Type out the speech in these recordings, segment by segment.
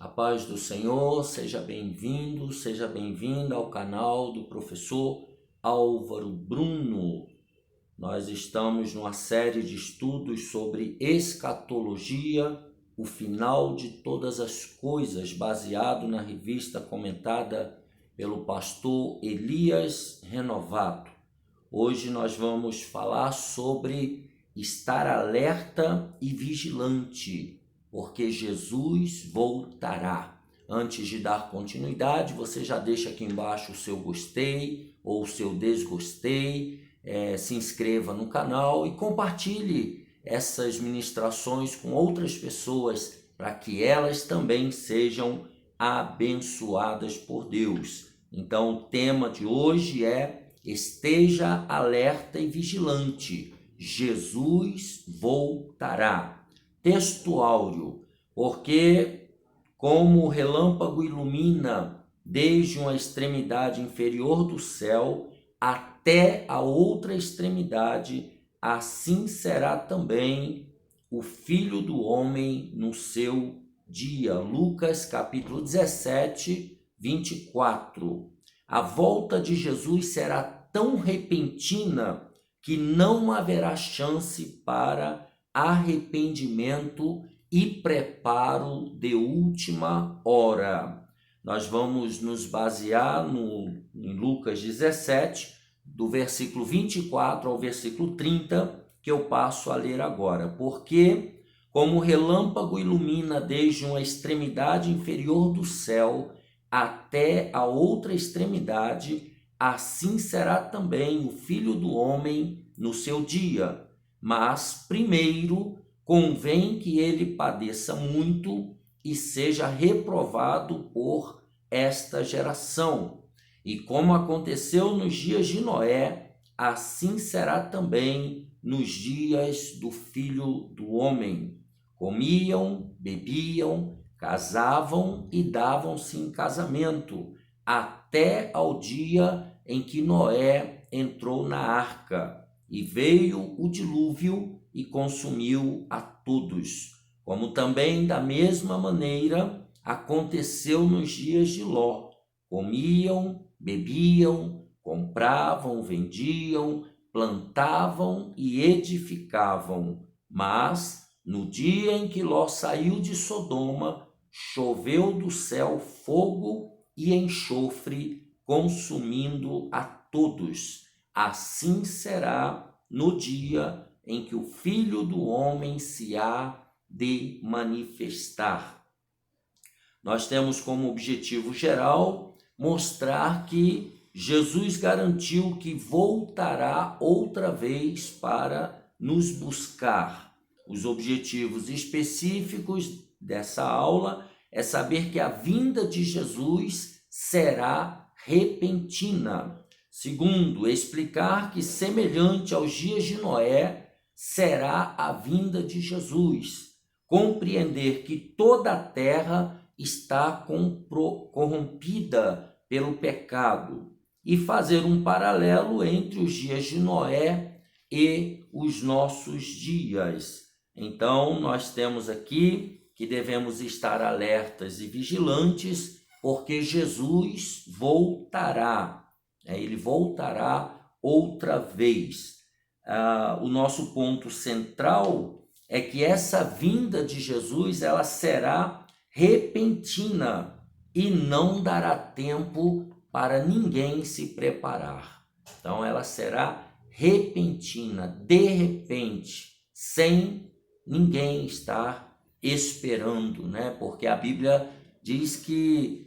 A paz do Senhor, seja bem-vindo, seja bem-vinda ao canal do professor Álvaro Bruno. Nós estamos numa série de estudos sobre escatologia, o final de todas as coisas, baseado na revista comentada pelo pastor Elias Renovato. Hoje nós vamos falar sobre estar alerta e vigilante, porque Jesus voltará. Antes de dar continuidade, você já deixa aqui embaixo o seu gostei ou o seu desgostei, se inscreva no canal e compartilhe essas ministrações com outras pessoas para que elas também sejam abençoadas por Deus. Então, o tema de hoje é: esteja alerta e vigilante, Jesus voltará. Texto áureo, porque como o relâmpago ilumina desde uma extremidade inferior do céu até a outra extremidade, assim será também o Filho do Homem no seu dia. Lucas capítulo 17, 24. A volta de Jesus será tão repentina que não haverá chance para arrependimento e preparo de última hora. Nós vamos nos basear em Lucas 17, do versículo 24 ao versículo 30, que eu passo a ler agora. Porque, como o relâmpago ilumina desde uma extremidade inferior do céu até a outra extremidade, assim será também o Filho do Homem no seu dia. Mas, primeiro, convém que ele padeça muito e seja reprovado por esta geração. E como aconteceu nos dias de Noé, assim será também nos dias do Filho do Homem. Comiam, bebiam, casavam e davam-se em casamento, até ao dia em que Noé entrou na arca. E veio o dilúvio e consumiu a todos. Como também da mesma maneira aconteceu nos dias de Ló. Comiam, bebiam, compravam, vendiam, plantavam e edificavam. Mas no dia em que Ló saiu de Sodoma, choveu do céu fogo e enxofre, consumindo a todos. Assim será no dia em que o Filho do Homem se há de manifestar. Nós temos como objetivo geral mostrar que Jesus garantiu que voltará outra vez para nos buscar. Os objetivos específicos dessa aula é saber que a vinda de Jesus será repentina. Segundo, explicar que, semelhante aos dias de Noé, será a vinda de Jesus. Compreender que toda a terra está corrompida pelo pecado. E fazer um paralelo entre os dias de Noé e os nossos dias. Então, nós temos aqui que devemos estar alertas e vigilantes, porque Jesus voltará. Ele voltará outra vez. O nosso ponto central é que essa vinda de Jesus ela será repentina e não dará tempo para ninguém se preparar. Então ela será repentina, de repente, sem ninguém estar esperando, né? Porque a Bíblia diz que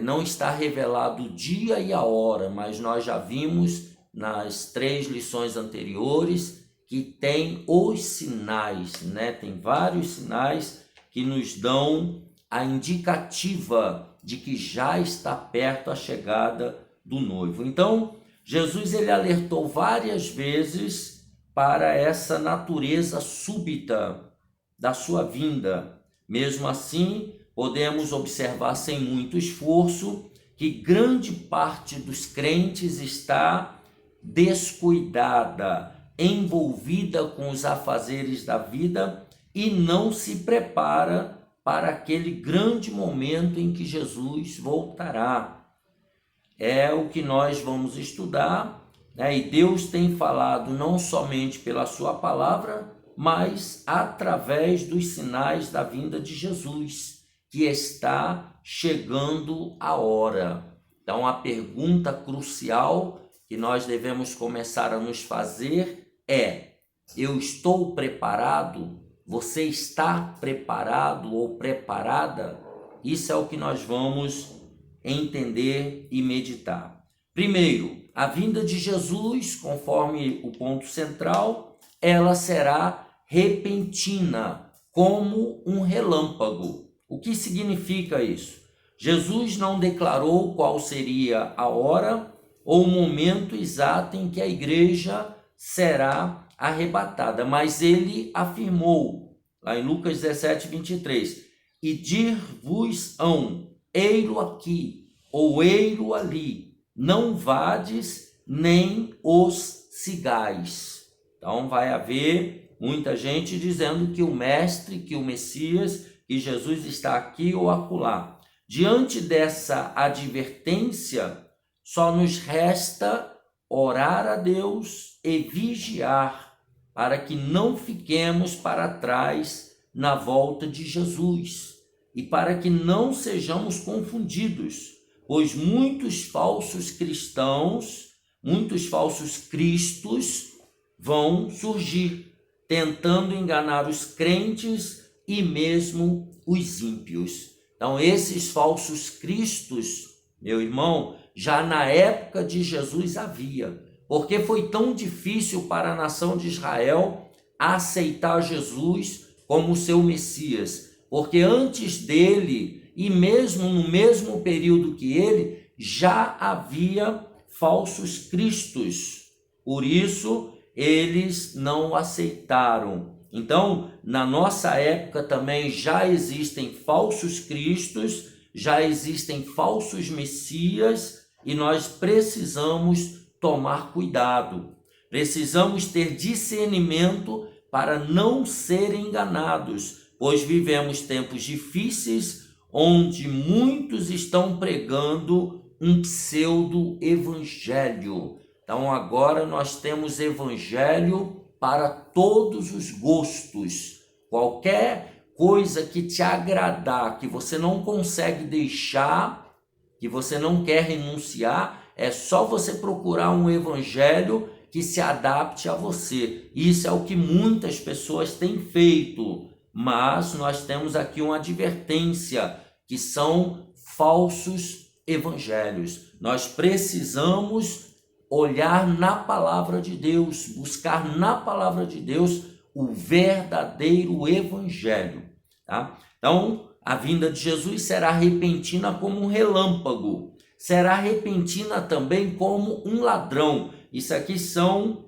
não está revelado o dia e a hora, mas nós já vimos nas 3 lições anteriores que tem os sinais, né? Tem vários sinais que nos dão a indicativa de que já está perto a chegada do noivo. Então, Jesus ele alertou várias vezes para essa natureza súbita da sua vinda. Mesmo assim, podemos observar sem muito esforço que grande parte dos crentes está descuidada, envolvida com os afazeres da vida e não se prepara para aquele grande momento em que Jesus voltará. É o que nós vamos estudar, né? E Deus tem falado não somente pela sua palavra, mas através dos sinais da vinda de Jesus, que está chegando a hora. Então, a pergunta crucial que nós devemos começar a nos fazer é: eu estou preparado? Você está preparado ou preparada? Isso é o que nós vamos entender e meditar. Primeiro, a vinda de Jesus, conforme o ponto central, ela será repentina, como um relâmpago. O que significa isso? Jesus não declarou qual seria a hora ou o momento exato em que a igreja será arrebatada, mas ele afirmou, lá em Lucas 17, 23, e dir-vos-ão, ei-lo aqui, ou ei-lo ali, não vades, nem os sigais. Então vai haver muita gente dizendo que o mestre, que o Messias, que Jesus está aqui ou acolá. Diante dessa advertência, só nos resta orar a Deus e vigiar, para que não fiquemos para trás na volta de Jesus e para que não sejamos confundidos, pois muitos falsos cristãos, muitos falsos cristos vão surgir, tentando enganar os crentes e mesmo os ímpios. Então, esses falsos cristos, meu irmão, já na época de Jesus havia. Porque foi tão difícil para a nação de Israel aceitar Jesus como seu Messias? Porque antes dele, e mesmo no mesmo período que ele, já havia falsos cristos. Por isso, eles não aceitaram. Então, na nossa época também já existem falsos cristos, já existem falsos messias, e nós precisamos tomar cuidado. Precisamos ter discernimento para não ser enganados, pois vivemos tempos difíceis onde muitos estão pregando um pseudo-evangelho. Então agora nós temos evangelho para todos os gostos. Qualquer coisa que te agradar, que você não consegue deixar, que você não quer renunciar, é só você procurar um evangelho que se adapte a você. Isso é o que muitas pessoas têm feito, mas nós temos aqui uma advertência, que são falsos evangelhos. Nós precisamos olhar na palavra de Deus, buscar na palavra de Deus o verdadeiro evangelho, tá? Então, a vinda de Jesus será repentina como um relâmpago, será repentina também como um ladrão. Isso aqui são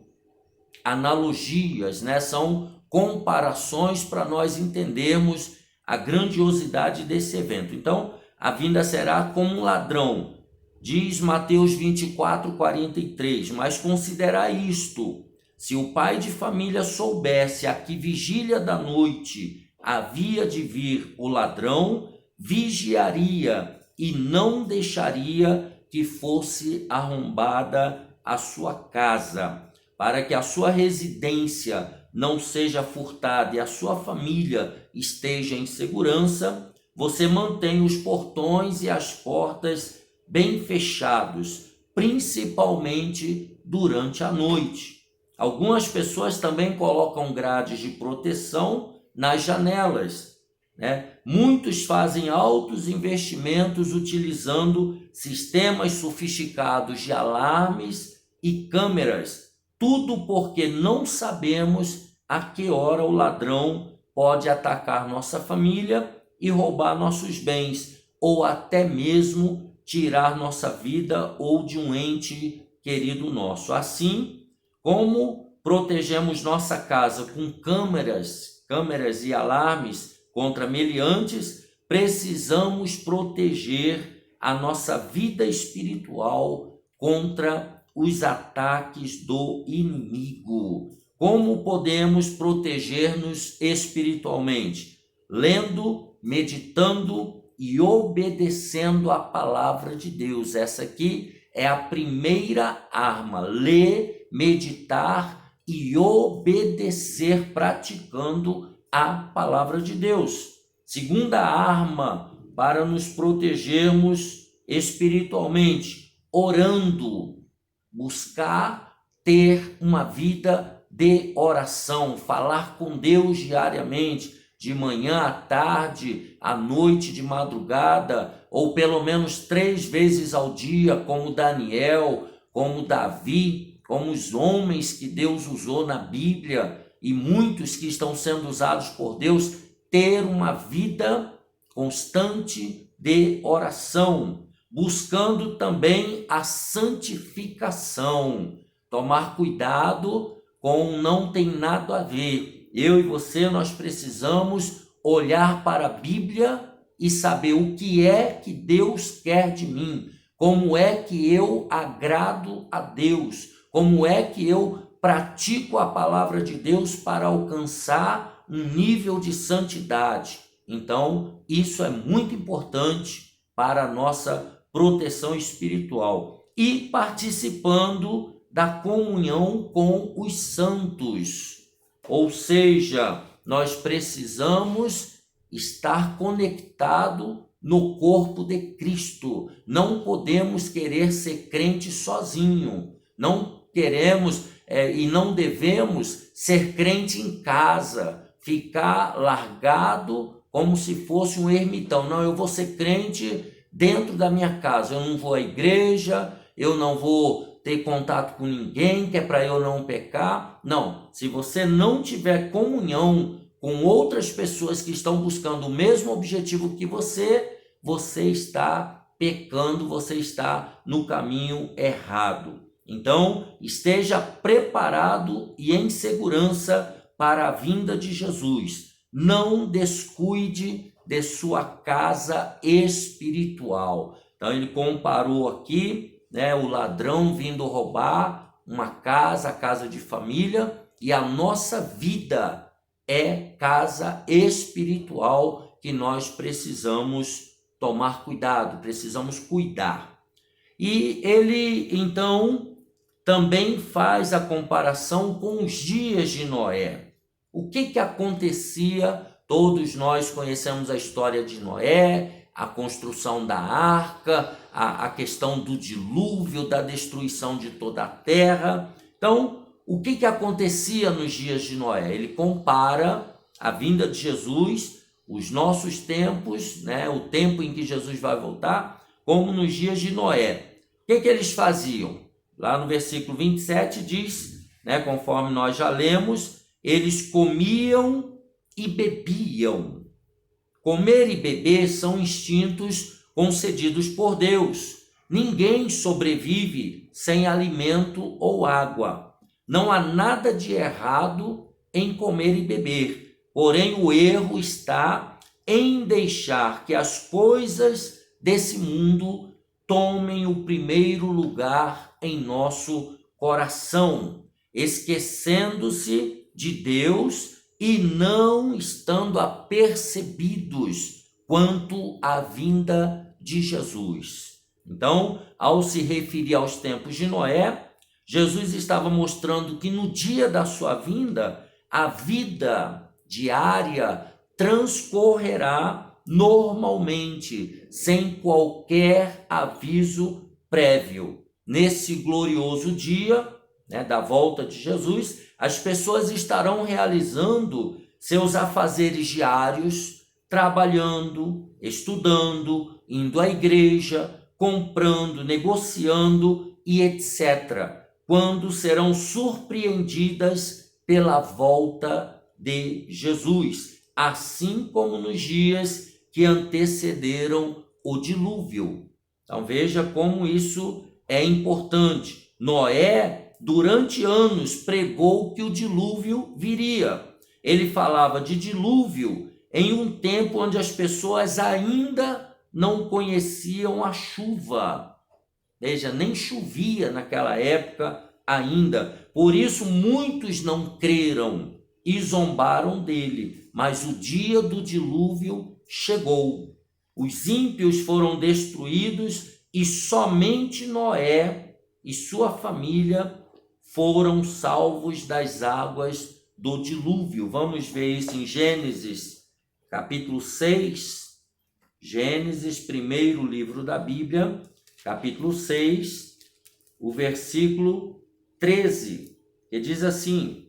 analogias, né? São comparações para nós entendermos a grandiosidade desse evento. Então, a vinda será como um ladrão. Diz Mateus 24, 43, mas considerai isto: se o pai de família soubesse a que vigília da noite havia de vir o ladrão, vigiaria e não deixaria que fosse arrombada a sua casa, para que a sua residência não seja furtada e a sua família esteja em segurança. Você mantém os portões e as portas bem fechados, principalmente durante a noite. Algumas pessoas também colocam grades de proteção nas janelas, né? Muitos fazem altos investimentos utilizando sistemas sofisticados de alarmes e câmeras, tudo porque não sabemos a que hora o ladrão pode atacar nossa família e roubar nossos bens, ou até mesmo tirar nossa vida ou de um ente querido nosso. Assim, como protegemos nossa casa com câmeras e alarmes contra meliantes, precisamos proteger a nossa vida espiritual contra os ataques do inimigo. Como podemos proteger-nos espiritualmente? Lendo, meditando e obedecendo a palavra de Deus. Essa aqui é a primeira arma: ler, meditar e obedecer, praticando a palavra de Deus. Segunda arma para nos protegermos espiritualmente: orando, buscar ter uma vida de oração, falar com Deus diariamente, de manhã, à tarde, à noite, de madrugada, ou pelo menos 3 vezes ao dia, como Daniel, como Davi, como os homens que Deus usou na Bíblia e muitos que estão sendo usados por Deus, ter uma vida constante de oração, buscando também a santificação, tomar cuidado com não tem nada a ver. Eu e você, nós precisamos olhar para a Bíblia e saber o que é que Deus quer de mim, como é que eu agrado a Deus, como é que eu pratico a palavra de Deus para alcançar um nível de santidade. Então, isso é muito importante para a nossa proteção espiritual. E participando da comunhão com os santos. Ou seja, nós precisamos estar conectado no corpo de Cristo. Não podemos querer ser crente sozinho. Não queremos e não devemos ser crente em casa, ficar largado como se fosse um ermitão. Não, eu vou ser crente dentro da minha casa. Eu não vou à igreja, eu não vou ter contato com ninguém, que é para eu não pecar. Não, se você não tiver comunhão com outras pessoas que estão buscando o mesmo objetivo que você está pecando, você está no caminho errado. Então, esteja preparado e em segurança para a vinda de Jesus. Não descuide de sua casa espiritual. Então, ele comparou aqui, o ladrão vindo roubar uma casa, a casa de família, e a nossa vida é casa espiritual que nós precisamos tomar cuidado, precisamos cuidar. E ele, então, também faz a comparação com os dias de Noé. O que acontecia? Todos nós conhecemos a história de Noé, a construção da arca, a questão do dilúvio, da destruição de toda a terra. Então, o que acontecia nos dias de Noé? Ele compara a vinda de Jesus, os nossos tempos, o tempo em que Jesus vai voltar, como nos dias de Noé. O que eles faziam? Lá no versículo 27 diz, conforme nós já lemos, eles comiam e bebiam. Comer e beber são instintos concedidos por Deus. Ninguém sobrevive sem alimento ou água. Não há nada de errado em comer e beber. Porém, o erro está em deixar que as coisas desse mundo tomem o primeiro lugar em nosso coração, esquecendo-se de Deus e não estando apercebidos quanto à vinda de Jesus. Então, ao se referir aos tempos de Noé, Jesus estava mostrando que no dia da sua vinda, a vida diária transcorrerá normalmente, sem qualquer aviso prévio. Nesse glorioso dia, da volta de Jesus, as pessoas estarão realizando seus afazeres diários, trabalhando, estudando, indo à igreja, comprando, negociando e etc., quando serão surpreendidas pela volta de Jesus, assim como nos dias que antecederam o dilúvio. Então veja como isso é importante. Noé, durante anos, pregou que o dilúvio viria. Ele falava de dilúvio em um tempo onde as pessoas ainda não conheciam a chuva. Veja, nem chovia naquela época ainda. Por isso muitos não creram. e zombaram dele, mas o dia do dilúvio chegou. Os ímpios foram destruídos e somente Noé e sua família foram salvos das águas do dilúvio. Vamos ver isso em Gênesis, capítulo 6. Gênesis, primeiro livro da Bíblia, capítulo 6, o versículo 13, que diz assim: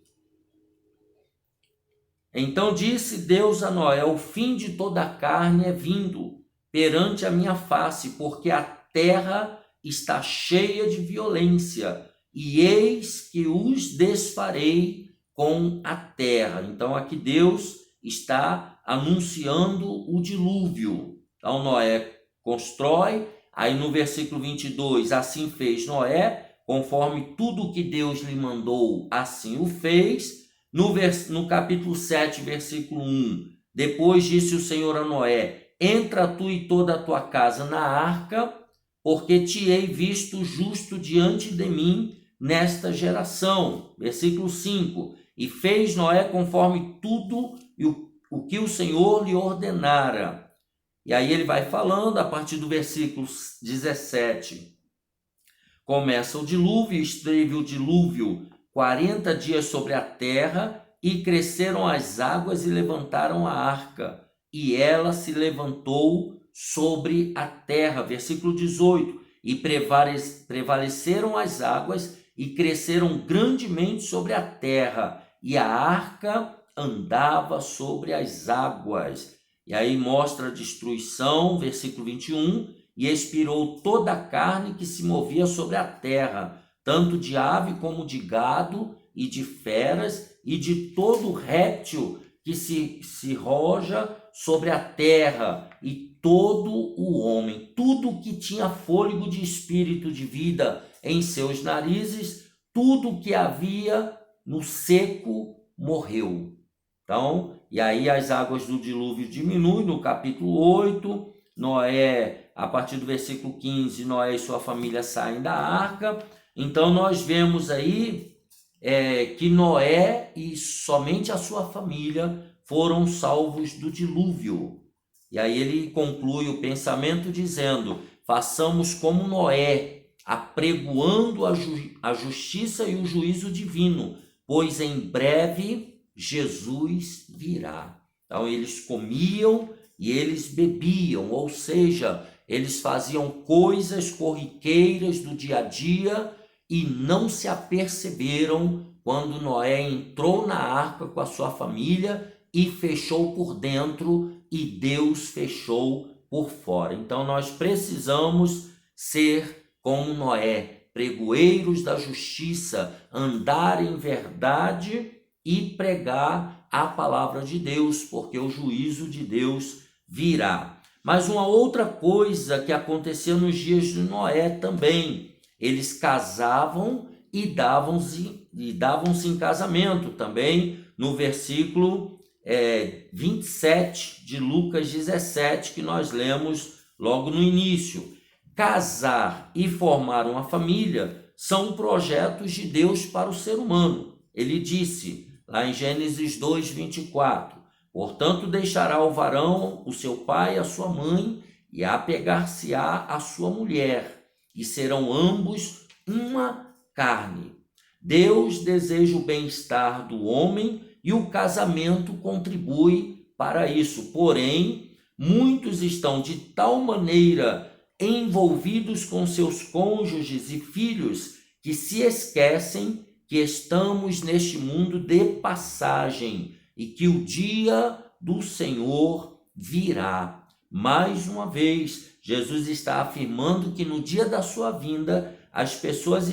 Então disse Deus a Noé: o fim de toda a carne é vindo perante a minha face, porque a terra está cheia de violência, e eis que os desfarei com a terra. Então aqui Deus está anunciando o dilúvio. Então Noé constrói, aí no versículo 22, assim fez Noé, conforme tudo que Deus lhe mandou, assim o fez. No capítulo 7, versículo 1, depois disse o Senhor a Noé: entra tu e toda a tua casa na arca, porque te hei visto justo diante de mim nesta geração. Versículo 5, e fez Noé conforme tudo o que o Senhor lhe ordenara. E aí ele vai falando, a partir do versículo 17, começa o dilúvio, esteve o dilúvio 40 dias sobre a terra, e cresceram as águas e levantaram a arca, e ela se levantou sobre a terra. Versículo 18, e prevaleceram as águas e cresceram grandemente sobre a terra, e a arca andava sobre as águas. E aí mostra a destruição, versículo 21, e expirou toda a carne que se movia sobre a terra, tanto de ave como de gado e de feras e de todo réptil que se roja sobre a terra, e todo o homem, tudo que tinha fôlego de espírito de vida em seus narizes, tudo que havia no seco morreu. Então, e aí as águas do dilúvio diminuem. No capítulo 8, Noé, a partir do versículo 15, Noé e sua família saem da arca. Então nós vemos aí que Noé e somente a sua família foram salvos do dilúvio. E aí ele conclui o pensamento dizendo: façamos como Noé, apregoando a justiça e o juízo divino, pois em breve Jesus virá. Então eles comiam e eles bebiam, ou seja, eles faziam coisas corriqueiras do dia a dia e não se aperceberam quando Noé entrou na arca com a sua família e fechou por dentro e Deus fechou por fora. Então nós precisamos ser como Noé, pregoeiros da justiça, andar em verdade e pregar a palavra de Deus, porque o juízo de Deus virá. Mas uma outra coisa que acontecia nos dias de Noé também, eles casavam e davam-se em casamento também, no versículo 27 de Lucas 17, que nós lemos logo no início. Casar e formar uma família são projetos de Deus para o ser humano. Ele disse, lá em Gênesis 2, 24, portanto deixará o varão o seu pai e a sua mãe, e apegar-se-á à sua mulher, e serão ambos uma carne. Deus deseja o bem-estar do homem e o casamento contribui para isso. Porém, muitos estão de tal maneira envolvidos com seus cônjuges e filhos que se esquecem que estamos neste mundo de passagem e que o dia do Senhor virá. Mais uma vez, Jesus está afirmando que no dia da sua vinda, as pessoas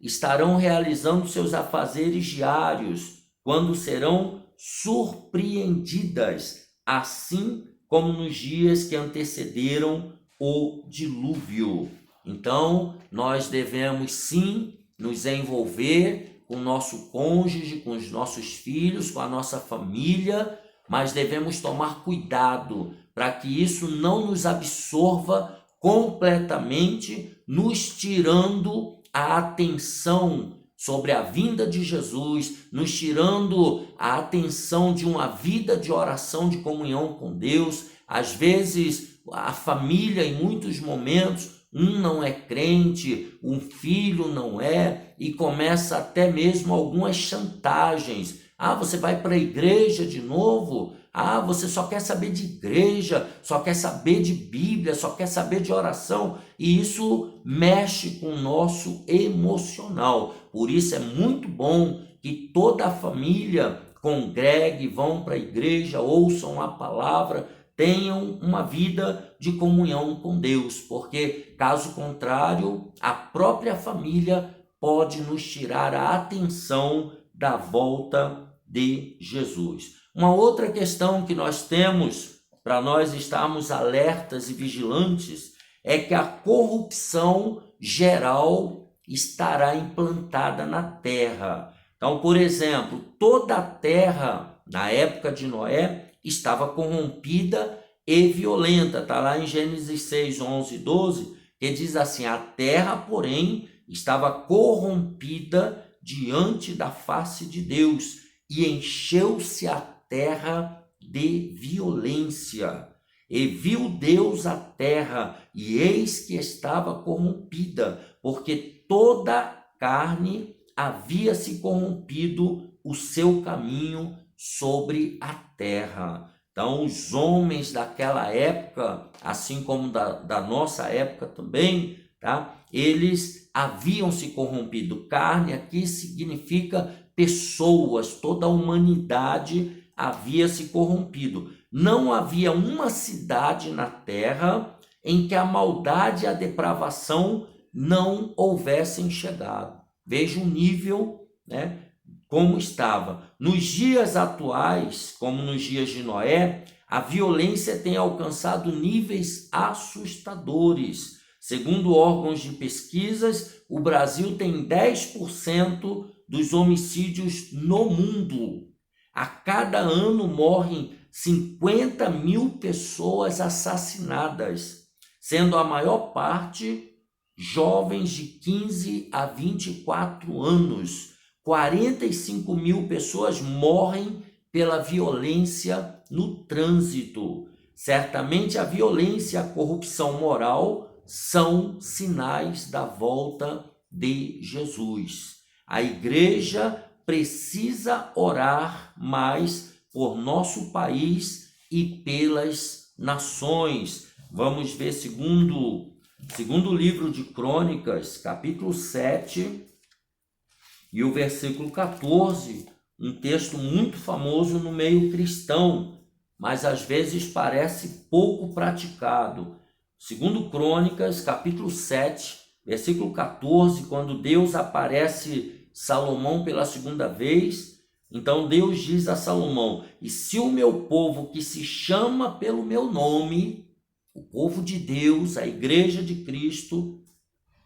estarão realizando seus afazeres diários, quando serão surpreendidas, assim como nos dias que antecederam o dilúvio. Então, nós devemos sim nos envolver com o nosso cônjuge, com os nossos filhos, com a nossa família, mas devemos tomar cuidado para que isso não nos absorva completamente, nos tirando a atenção sobre a vinda de Jesus, nos tirando a atenção de uma vida de oração, de comunhão com Deus. Às vezes, a família, em muitos momentos, um não é crente, um filho não é, e começa até mesmo algumas chantagens. Ah, você vai para a igreja de novo? Ah, você só quer saber de igreja, só quer saber de Bíblia, só quer saber de oração. E isso mexe com o nosso emocional. Por isso é muito bom que toda a família congregue, vão para a igreja, ouçam a palavra, tenham uma vida de comunhão com Deus, porque caso contrário, a própria família pode nos tirar a atenção da volta de Jesus. Uma outra questão que nós temos para nós estarmos alertas e vigilantes é que a corrupção geral estará implantada na terra. Então, por exemplo, toda a terra na época de Noé estava corrompida e violenta. Está lá em Gênesis 6, 11 e 12, que diz assim: a terra, porém, estava corrompida diante da face de Deus, e encheu-se a terra de violência. E viu Deus a terra, e eis que estava corrompida, porque toda a carne havia se corrompido o seu caminho sobre a terra. Então, os homens daquela época, assim como da nossa época também, tá? Eles haviam se corrompido. Carne aqui significa pessoas, toda a humanidade havia se corrompido. Não havia uma cidade na terra em que a maldade e a depravação não houvessem chegado. Veja o nível, né, como estava. Nos dias atuais, como nos dias de Noé, a violência tem alcançado níveis assustadores. Segundo órgãos de pesquisas, o Brasil tem 10% dos homicídios no mundo. A cada ano morrem 50 mil pessoas assassinadas, sendo a maior parte jovens de 15 a 24 anos. 45 mil pessoas morrem pela violência no trânsito. Certamente a violência e a corrupção moral são sinais da volta de Jesus. A igreja precisa orar mais por nosso país e pelas nações. Vamos ver segundo livro de Crônicas, capítulo 7, e o versículo 14, um texto muito famoso no meio cristão, mas às vezes parece pouco praticado. Segundo Crônicas, capítulo 7, versículo 14, quando Deus aparece Salomão pela segunda vez, então Deus diz a Salomão: e se o meu povo que se chama pelo meu nome, o povo de Deus, a igreja de Cristo,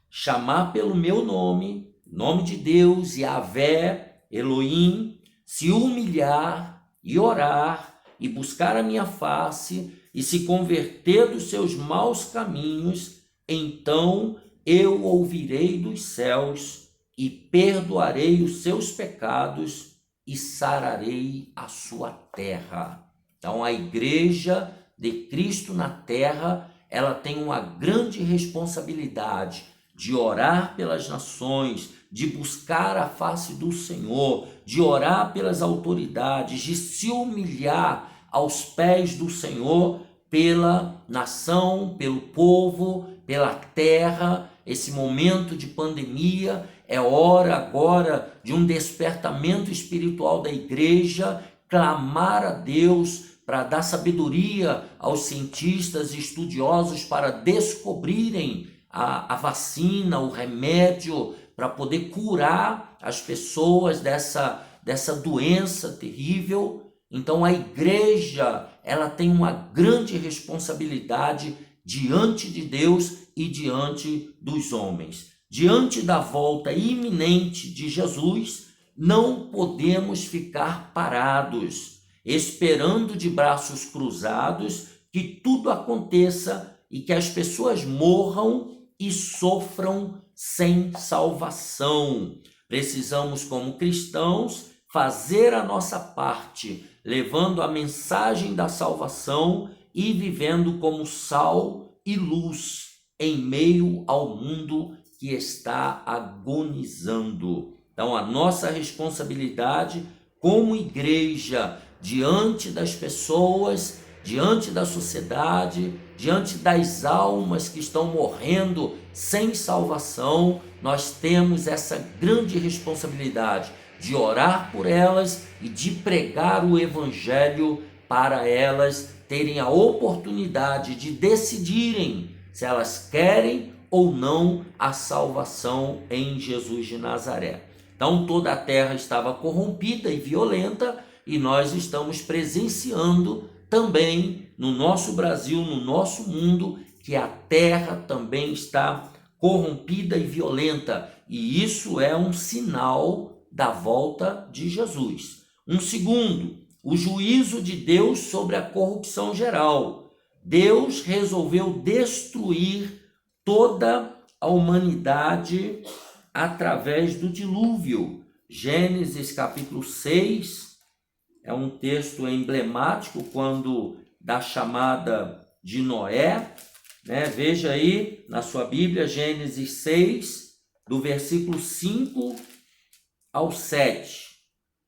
chamar pelo meu nome, nome de Deus, Yahvé, Elohim, se humilhar e orar e buscar a minha face e se converter dos seus maus caminhos, então eu ouvirei dos céus e perdoarei os seus pecados e sararei a sua terra. Então a igreja de Cristo na terra, ela tem uma grande responsabilidade de orar pelas nações, de buscar a face do Senhor, de orar pelas autoridades, de se humilhar aos pés do Senhor pela nação, pelo povo, pela terra. Esse momento de pandemia é hora agora de um despertamento espiritual da igreja, clamar a Deus para dar sabedoria aos cientistas e estudiosos para descobrirem a vacina, o remédio, para poder curar as pessoas dessa doença terrível. Então a igreja, ela tem uma grande responsabilidade diante de Deus e diante dos homens. Diante da volta iminente de Jesus, não podemos ficar parados, esperando de braços cruzados que tudo aconteça e que as pessoas morram e sofram sem salvação. Precisamos, como cristãos, fazer a nossa parte, levando a mensagem da salvação e vivendo como sal e luz em meio ao mundo que está agonizando. Então, a nossa responsabilidade como igreja, diante das pessoas, diante da sociedade, diante das almas que estão morrendo sem salvação, nós temos essa grande responsabilidade de orar por elas e de pregar o evangelho para elas terem a oportunidade de decidirem se elas querem ou não a salvação em Jesus de Nazaré. Então toda a terra estava corrompida e violenta, e nós estamos presenciando também no nosso Brasil, no nosso mundo, que a terra também está corrompida e violenta, e isso é um sinal da volta de Jesus. Um segundo, o juízo de Deus sobre a corrupção geral. Deus resolveu destruir toda a humanidade através do dilúvio. Gênesis capítulo 6 é um texto emblemático quando da chamada de Noé, né? Veja aí na sua Bíblia, Gênesis 6, do versículo 5 ao 7,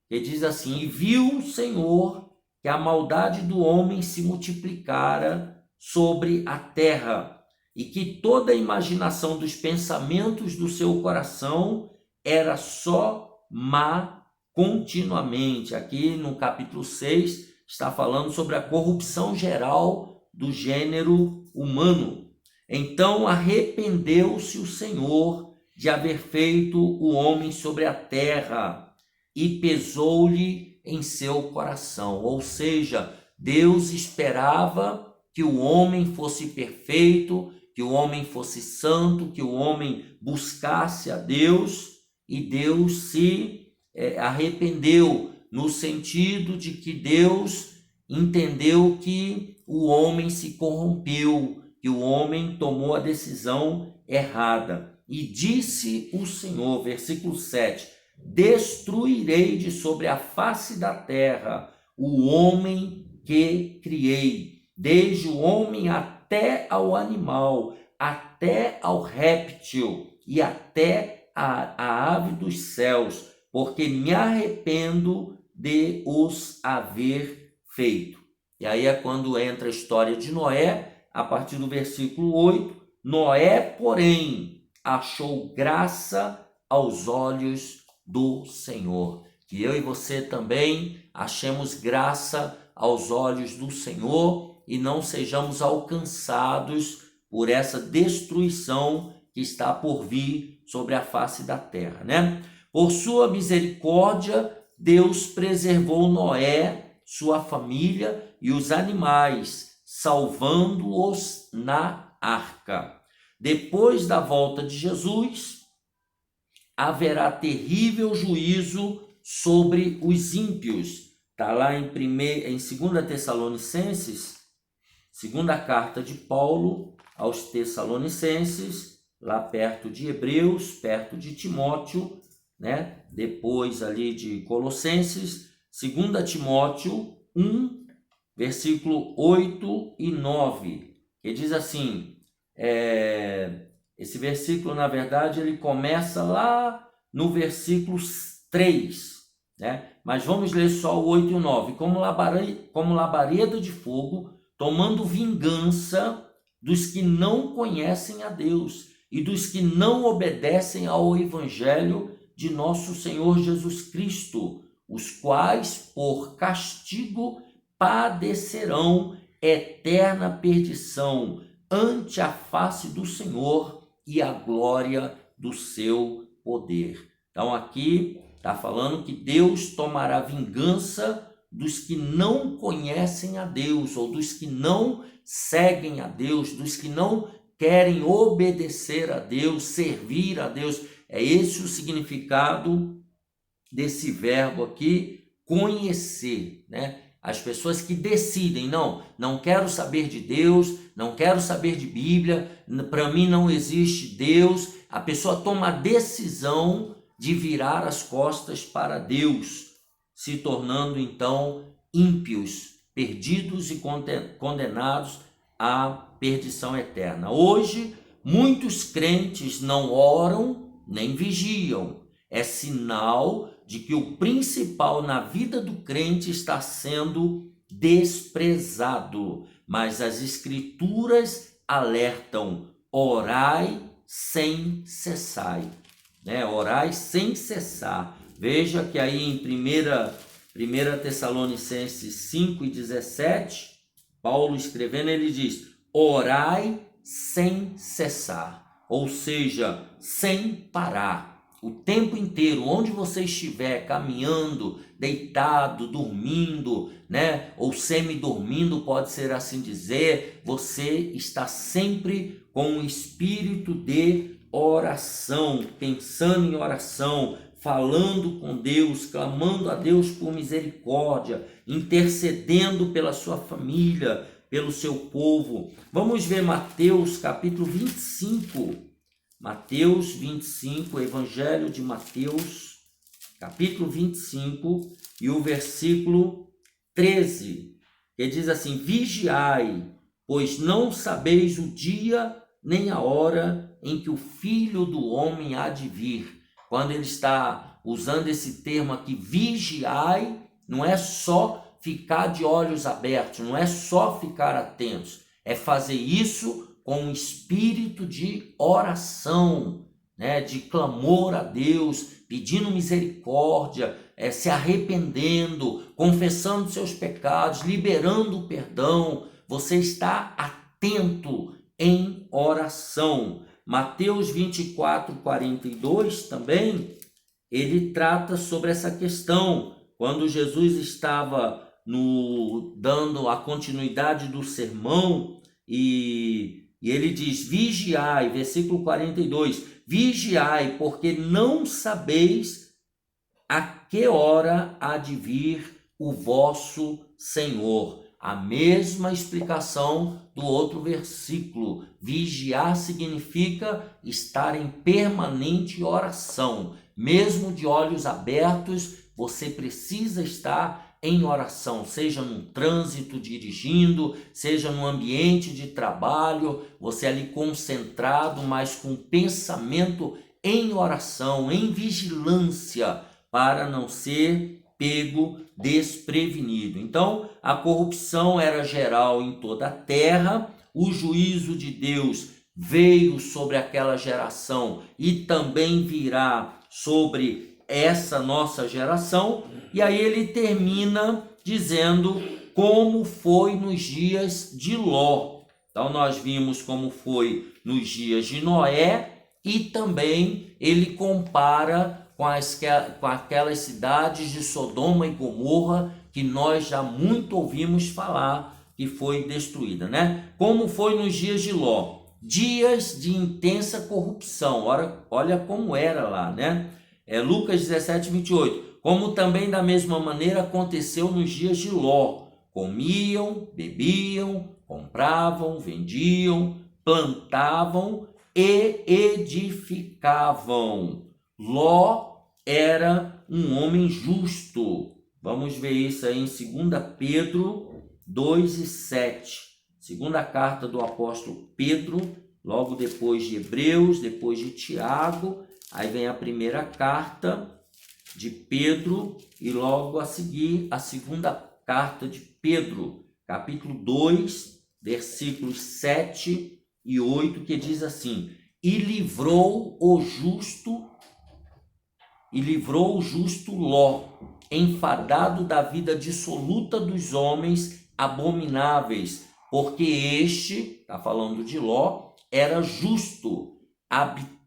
que diz assim: E viu o Senhor que a maldade do homem se multiplicara sobre a terra, e que toda a imaginação dos pensamentos do seu coração era só má continuamente. Aqui no capítulo 6 está falando sobre a corrupção geral do gênero humano. Então arrependeu-se o Senhor de haver feito o homem sobre a terra, e pesou-lhe em seu coração. Ou seja, Deus esperava que o homem fosse perfeito, que o homem fosse santo, que o homem buscasse a Deus, e Deus se arrependeu, no sentido de que Deus entendeu que o homem se corrompeu, que o homem tomou a decisão errada. E disse o Senhor, versículo 7, destruirei de sobre a face da terra o homem que criei, desde o homem até ao animal, até ao réptil e até a ave dos céus, porque me arrependo de os haver feito. E aí é quando entra a história de Noé, a partir do versículo 8, Noé, porém, achou graça aos olhos do Senhor. Que eu e você também achemos graça aos olhos do Senhor e não sejamos alcançados por essa destruição que está por vir sobre a face da terra, né? Por sua misericórdia, Deus preservou Noé, sua família e os animais, salvando-os na arca. Depois da volta de Jesus, haverá terrível juízo sobre os ímpios. Está lá em 2 Tessalonicenses, segunda carta de Paulo aos Tessalonicenses, lá perto de Hebreus, perto de Timóteo, né? Depois ali de Colossenses, 2 Timóteo 1, versículo 8 e 9, que diz assim, esse versículo, na verdade, ele começa lá no versículo 3, né? Mas vamos ler só o 8 e o 9. Como labareda de fogo, tomando vingança dos que não conhecem a Deus e dos que não obedecem ao evangelho de nosso Senhor Jesus Cristo, os quais, por castigo, padecerão eterna perdição ante a face do Senhor e a glória do seu poder. Então aqui está falando que Deus tomará vingança dos que não conhecem a Deus, ou dos que não seguem a Deus, dos que não querem obedecer a Deus, servir a Deus. É esse o significado desse verbo aqui, conhecer, né? As pessoas que decidem, não quero saber de Deus, não quero saber de Bíblia, para mim não existe Deus. A pessoa toma a decisão de virar as costas para Deus, se tornando então ímpios, perdidos e condenados à perdição eterna. Hoje, muitos crentes não oram nem vigiam. É sinal de que o principal na vida do crente está sendo desprezado. Mas as Escrituras alertam: orai sem cessar, né? Orai sem cessar. Veja que aí em 1 Tessalonicenses 5:17, Paulo escrevendo, ele diz: orai sem cessar, ou seja, sem parar. O tempo inteiro, onde você estiver caminhando, deitado, dormindo, né? Ou semi-dormindo, pode ser assim dizer, você está sempre com o espírito de oração, pensando em oração, falando com Deus, clamando a Deus por misericórdia, intercedendo pela sua família, pelo seu povo. Vamos ver Mateus capítulo 25. Mateus 25, Evangelho de Mateus, capítulo 25, e o versículo 13, que diz assim: vigiai, pois não sabeis o dia nem a hora em que o Filho do Homem há de vir. Quando ele está usando esse termo aqui, vigiai, não é só ficar de olhos abertos, não é só ficar atentos, é fazer isso com um espírito de oração, né, de clamor a Deus, pedindo misericórdia, se arrependendo, confessando seus pecados, liberando o perdão. Você está atento em oração. Mateus 24:42 também, ele trata sobre essa questão. Quando Jesus estava dando a continuidade do sermão, e ele diz: vigiai, versículo 42, vigiai, porque não sabeis a que hora há de vir o vosso Senhor. A mesma explicação do outro versículo. Vigiar significa estar em permanente oração. Mesmo de olhos abertos, você precisa estar em oração, seja num trânsito dirigindo, seja no ambiente de trabalho, você ali concentrado, mas com pensamento em oração, em vigilância, para não ser pego desprevenido. Então, a corrupção era geral em toda a terra, o juízo de Deus veio sobre aquela geração e também virá sobre essa nossa geração. E aí ele termina dizendo como foi nos dias de Ló. Então nós vimos como foi nos dias de Noé, e também ele compara com aquelas cidades de Sodoma e Gomorra que nós já muito ouvimos falar que foi destruída, né? Como foi nos dias de Ló, dias de intensa corrupção. Olha como era lá, né? Lucas 17:28, como também da mesma maneira aconteceu nos dias de Ló. Comiam, bebiam, compravam, vendiam, plantavam e edificavam. Ló era um homem justo. Vamos ver isso aí em 2 Pedro 2:7. Segunda carta do apóstolo Pedro, logo depois de Hebreus, depois de Tiago. Aí vem a primeira carta de Pedro e logo a seguir a segunda carta de Pedro, capítulo 2, versículos 7 e 8, que diz assim: e livrou o justo Ló, enfadado da vida dissoluta dos homens abomináveis, porque este, está falando de Ló, era justo, habitando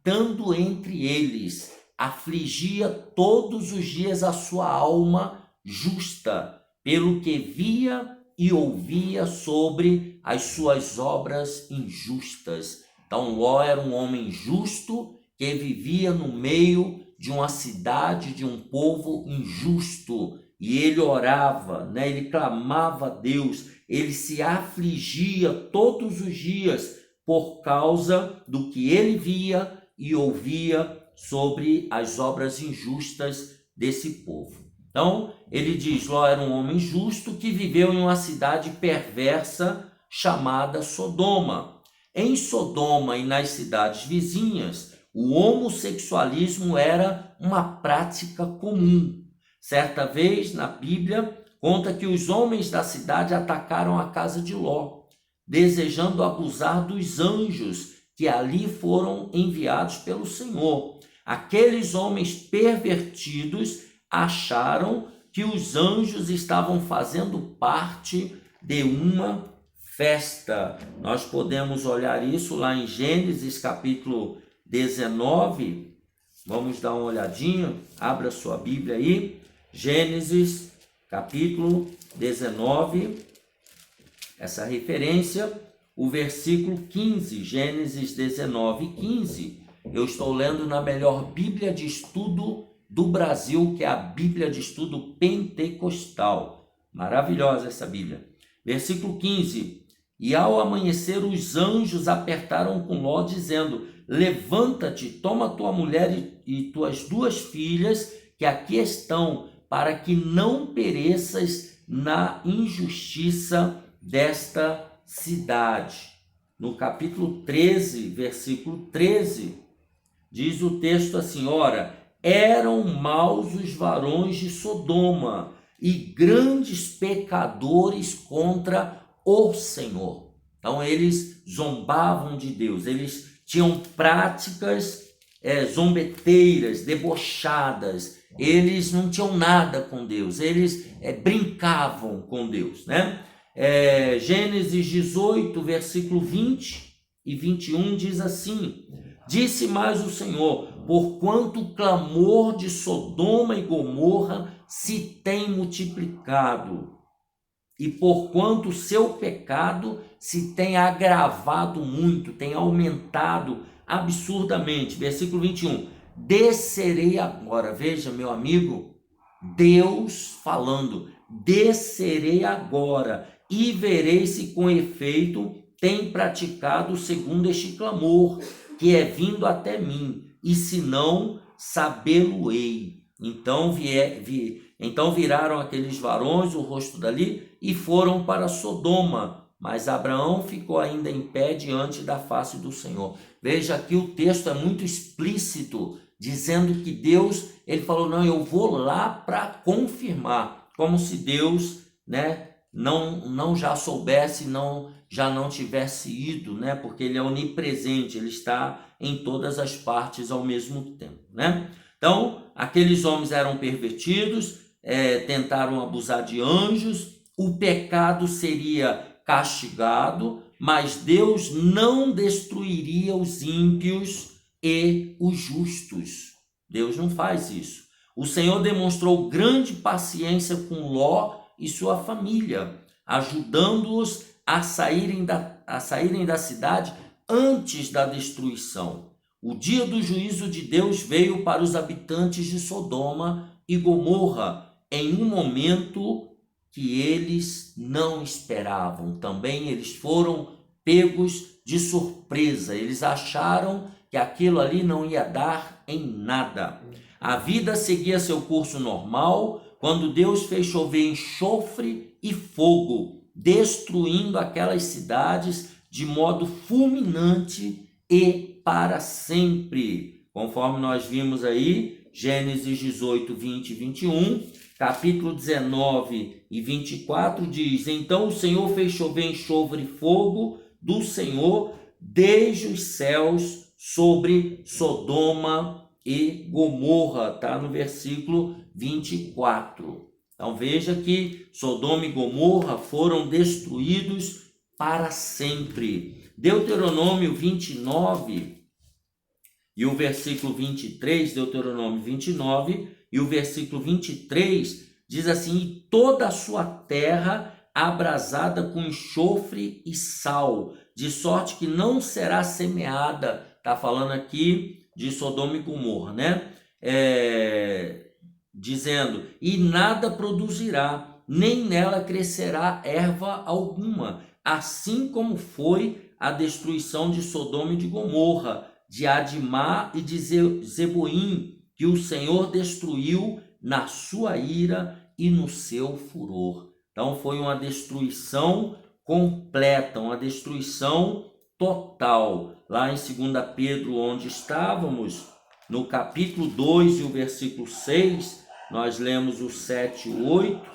entre eles, afligia todos os dias a sua alma justa, pelo que via e ouvia sobre as suas obras injustas. Então Ló era um homem justo que vivia no meio de uma cidade, de um povo injusto, e ele orava, né? Ele clamava a Deus, ele se afligia todos os dias por causa do que ele via e ouvia sobre as obras injustas desse povo. Então, ele diz: Ló era um homem justo que viveu em uma cidade perversa chamada Sodoma. Em Sodoma e nas cidades vizinhas, o homossexualismo era uma prática comum. Certa vez, na Bíblia, conta que os homens da cidade atacaram a casa de Ló, desejando abusar dos anjos que ali foram enviados pelo Senhor. Aqueles homens pervertidos acharam que os anjos estavam fazendo parte de uma festa. Nós podemos olhar isso lá em Gênesis capítulo 19. Vamos dar uma olhadinha, abra sua Bíblia aí. Gênesis capítulo 19, essa referência, o versículo 15, Gênesis 19, 15. Eu estou lendo na melhor Bíblia de estudo do Brasil, que é a Bíblia de estudo pentecostal. Maravilhosa essa Bíblia. Versículo 15. E ao amanhecer os anjos apertaram com Ló, dizendo: levanta-te, toma tua mulher e tuas 2 filhas, que aqui estão, para que não pereças na injustiça desta cidade. No capítulo 13, versículo 13, diz o texto assim: ora, eram maus os varões de Sodoma e grandes pecadores contra o Senhor. Então eles zombavam de Deus, eles tinham práticas zombeteiras, debochadas, eles não tinham nada com Deus, eles brincavam com Deus, né? Gênesis 18, versículo 20 e 21 diz assim: disse mais o Senhor, porquanto o clamor de Sodoma e Gomorra se tem multiplicado, e porquanto o seu pecado se tem agravado muito, tem aumentado absurdamente. Versículo 21, descerei agora, veja meu amigo, Deus falando, descerei agora e verei se com efeito tem praticado segundo este clamor, que é vindo até mim, e se não, sabê-lo-ei. Então viraram aqueles varões o rosto dali e foram para Sodoma, mas Abraão ficou ainda em pé diante da face do Senhor. Veja que o texto é muito explícito, dizendo que Deus, ele falou, não, eu vou lá para confirmar, como se Deus, não já soubesse, já não tivesse ido, porque ele é onipresente, ele está em todas as partes ao mesmo tempo, Então, aqueles homens eram pervertidos, tentaram abusar de anjos, o pecado seria castigado, mas Deus não destruiria os ímpios e os justos. Deus não faz isso. O Senhor demonstrou grande paciência com Ló e sua família, ajudando-os a saírem da cidade antes da destruição. O dia do juízo de Deus veio para os habitantes de Sodoma e Gomorra em um momento que eles não esperavam. Também eles foram pegos de surpresa. Eles acharam que aquilo ali não ia dar em nada. A vida seguia seu curso normal quando Deus fez chover enxofre e fogo, destruindo aquelas cidades de modo fulminante e para sempre. Conforme nós vimos aí, Gênesis 18, 20 e 21, capítulo 19 e 24 diz: então o Senhor fez chover enxofre e fogo do Senhor desde os céus sobre Sodoma e Gomorra, está no versículo 24. Então veja que Sodoma e Gomorra foram destruídos para sempre. Deuteronômio 29 e o versículo 23, Deuteronômio 29 e o versículo 23 diz assim: e toda a sua terra abrasada com enxofre e sal, de sorte que não será semeada. Está falando aqui de Sodoma e Gomorra, dizendo, e nada produzirá, nem nela crescerá erva alguma, assim como foi a destruição de Sodoma e de Gomorra, de Adimá e de Zeboim, que o Senhor destruiu na sua ira e no seu furor. Então foi uma destruição completa, uma destruição total. Lá em 2 Pedro, onde estávamos, no capítulo 2 e o versículo 6, nós lemos o 7 e o 8,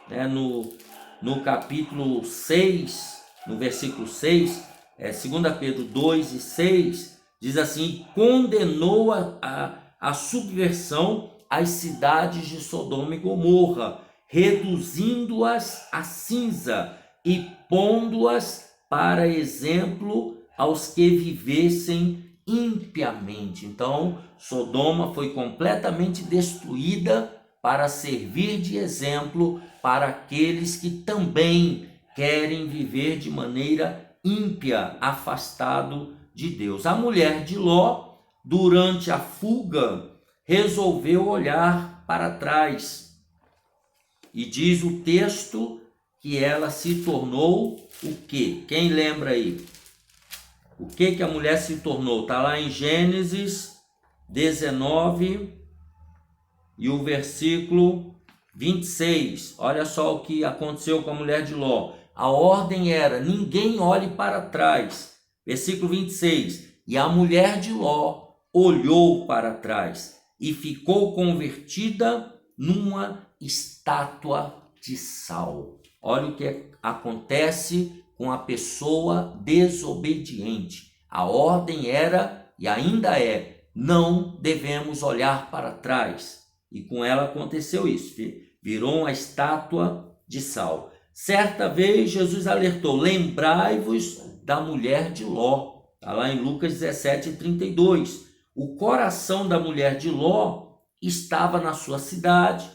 né? No capítulo 6, no versículo 6, 2 Pedro 2 e 6, diz assim: condenou a subversão às cidades de Sodoma e Gomorra, reduzindo-as a cinza e pondo-as para exemplo aos que vivessem impiamente. Então, Sodoma foi completamente destruída para servir de exemplo para aqueles que também querem viver de maneira ímpia, afastado de Deus. A mulher de Ló, durante a fuga, resolveu olhar para trás. E diz o texto que ela se tornou o quê? Quem lembra aí? O que a mulher se tornou? Está lá em Gênesis 19 e o versículo 26. Olha só o que aconteceu com a mulher de Ló. A ordem era: ninguém olhe para trás. Versículo 26. E a mulher de Ló olhou para trás e ficou convertida numa estátua de sal. Olha o que acontece com a pessoa desobediente. A ordem era e ainda é: não devemos olhar para trás. E com ela aconteceu isso, virou uma estátua de sal. Certa vez Jesus alertou: lembrai-vos da mulher de Ló. Está lá em Lucas 17:32. O coração da mulher de Ló estava na sua cidade,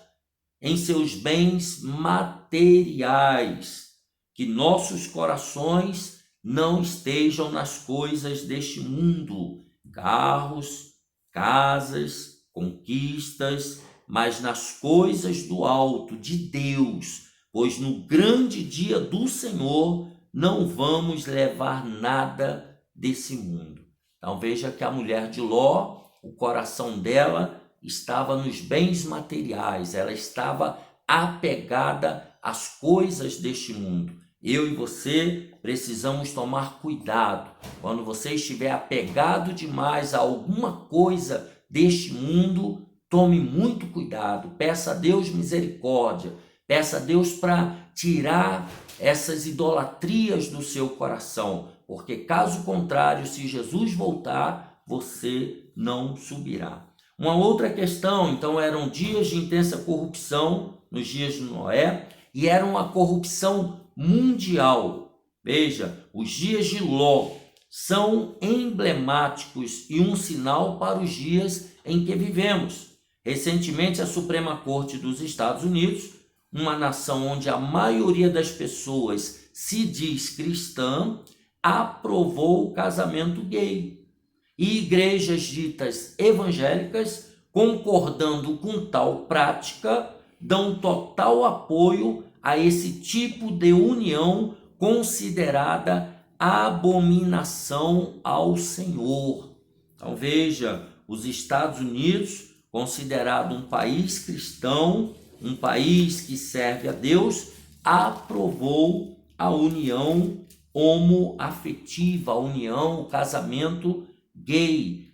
em seus bens materiais. Que nossos corações não estejam nas coisas deste mundo, carros, casas, conquistas, mas nas coisas do alto, de Deus, pois no grande dia do Senhor não vamos levar nada desse mundo. Então veja que a mulher de Ló, o coração dela estava nos bens materiais, ela estava apegada às coisas deste mundo. Eu e você precisamos tomar cuidado. Quando você estiver apegado demais a alguma coisa deste mundo, tome muito cuidado. Peça a Deus misericórdia. Peça a Deus para tirar essas idolatrias do seu coração. Porque caso contrário, se Jesus voltar, você não subirá. Uma outra questão, então, eram dias de intensa corrupção nos dias de Noé, e era uma corrupção mundial. Veja, os dias de Ló são emblemáticos e um sinal para os dias em que vivemos. Recentemente, a Suprema Corte dos Estados Unidos, uma nação onde a maioria das pessoas se diz cristã, aprovou o casamento gay. E igrejas ditas evangélicas, concordando com tal prática, dão total apoio a esse tipo de união considerada abominação ao Senhor. Então veja, os Estados Unidos, considerado um país cristão, um país que serve a Deus, aprovou a união homoafetiva, a união, o casamento gay.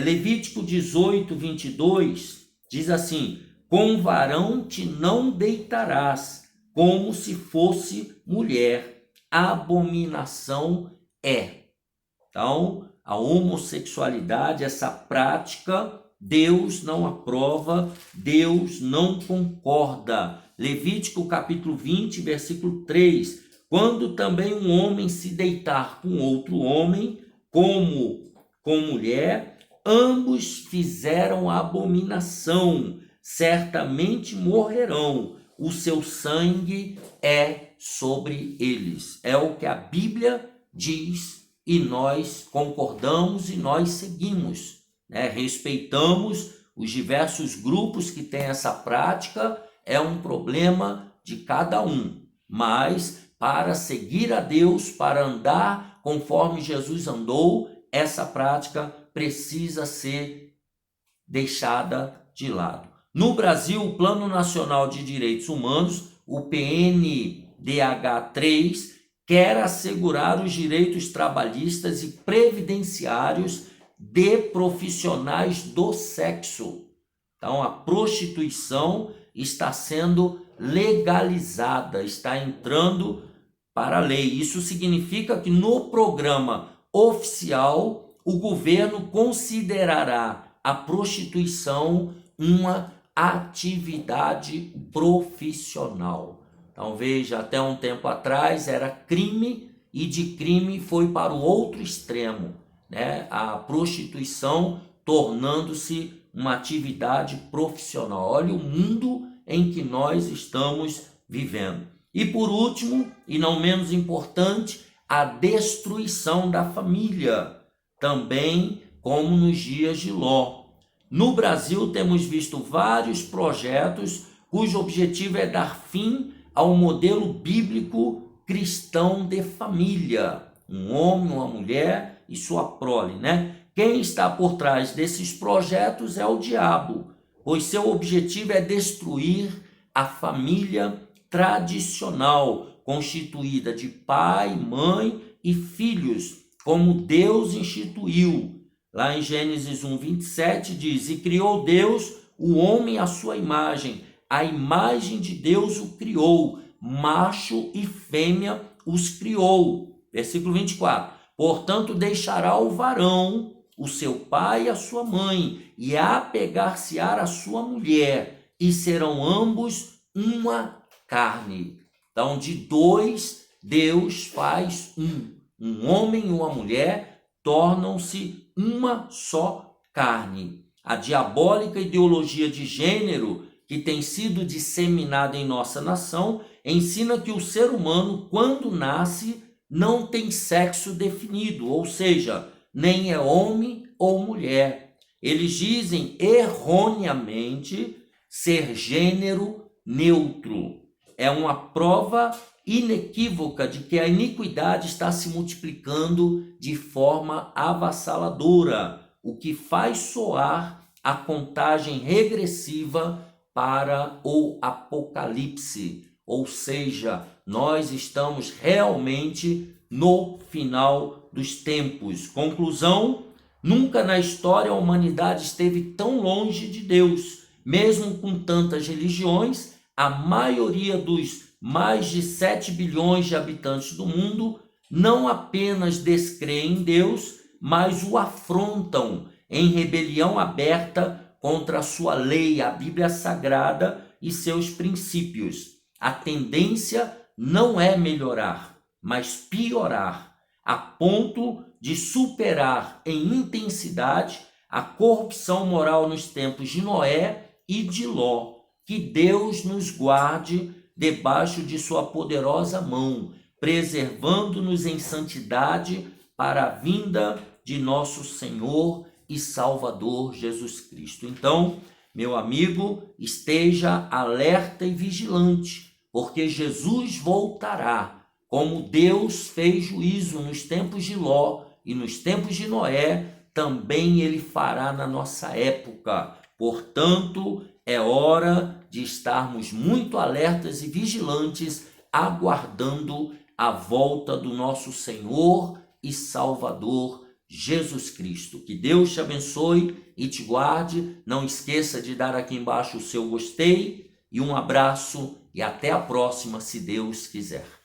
Levítico 18:22 diz assim: com varão te não deitarás, como se fosse mulher, abominação é. Então, a homossexualidade, essa prática, Deus não aprova, Deus não concorda. Levítico capítulo 20, versículo 3. Quando também um homem se deitar com outro homem, como com mulher, ambos fizeram abominação, certamente morrerão, o seu sangue é sobre eles. É o que a Bíblia diz e nós concordamos e nós seguimos, né? Respeitamos os diversos grupos que têm essa prática, é um problema de cada um, mas para seguir a Deus, para andar conforme Jesus andou, essa prática precisa ser deixada de lado. No Brasil, o Plano Nacional de Direitos Humanos, o PNDH3, quer assegurar os direitos trabalhistas e previdenciários de profissionais do sexo. Então, a prostituição está sendo legalizada, está entrando para a lei. Isso significa que no programa oficial, o governo considerará a prostituição uma atividade profissional. Então, veja, até um tempo atrás era crime e de crime foi para o outro extremo, né? A prostituição tornando-se uma atividade profissional. Olha o mundo em que nós estamos vivendo. E por último, e não menos importante, a destruição da família, também como nos dias de Ló. No Brasil temos visto vários projetos cujo objetivo é dar fim ao modelo bíblico cristão de família, um homem, uma mulher e sua prole, né? Quem está por trás desses projetos é o diabo, pois seu objetivo é destruir a família tradicional, constituída de pai, mãe e filhos, como Deus instituiu. Lá em Gênesis 1:27 diz: e criou Deus o homem à sua imagem, a imagem de Deus o criou, macho e fêmea os criou. Versículo 24: portanto deixará o varão o seu pai e a sua mãe, e apegar-se-á a sua mulher, e serão ambos uma carne. Então, de dois, Deus faz um homem e uma mulher tornam-se uma só carne. A diabólica ideologia de gênero que tem sido disseminada em nossa nação ensina que o ser humano, quando nasce, não tem sexo definido, ou seja, nem é homem ou mulher. Eles dizem erroneamente ser gênero neutro. É uma prova inequívoca de que a iniquidade está se multiplicando de forma avassaladora, o que faz soar a contagem regressiva para o Apocalipse. Ou seja, nós estamos realmente no final dos tempos. Conclusão: nunca na história a humanidade esteve tão longe de Deus. Mesmo com tantas religiões, a maioria dos mais de 7 bilhões de habitantes do mundo não apenas descreem em Deus, mas o afrontam em rebelião aberta contra a sua lei, a Bíblia Sagrada e seus princípios. A tendência não é melhorar, mas piorar, a ponto de superar em intensidade a corrupção moral nos tempos de Noé e de Ló. Que Deus nos guarde debaixo de sua poderosa mão, preservando-nos em santidade para a vinda de nosso Senhor e Salvador Jesus Cristo. Então, meu amigo, esteja alerta e vigilante, porque Jesus voltará, como Deus fez juízo nos tempos de Ló e nos tempos de Noé, também ele fará na nossa época. Portanto, é hora de estarmos muito alertas e vigilantes, aguardando a volta do nosso Senhor e Salvador Jesus Cristo. Que Deus te abençoe e te guarde. Não esqueça de dar aqui embaixo o seu gostei e um abraço e até a próxima, se Deus quiser.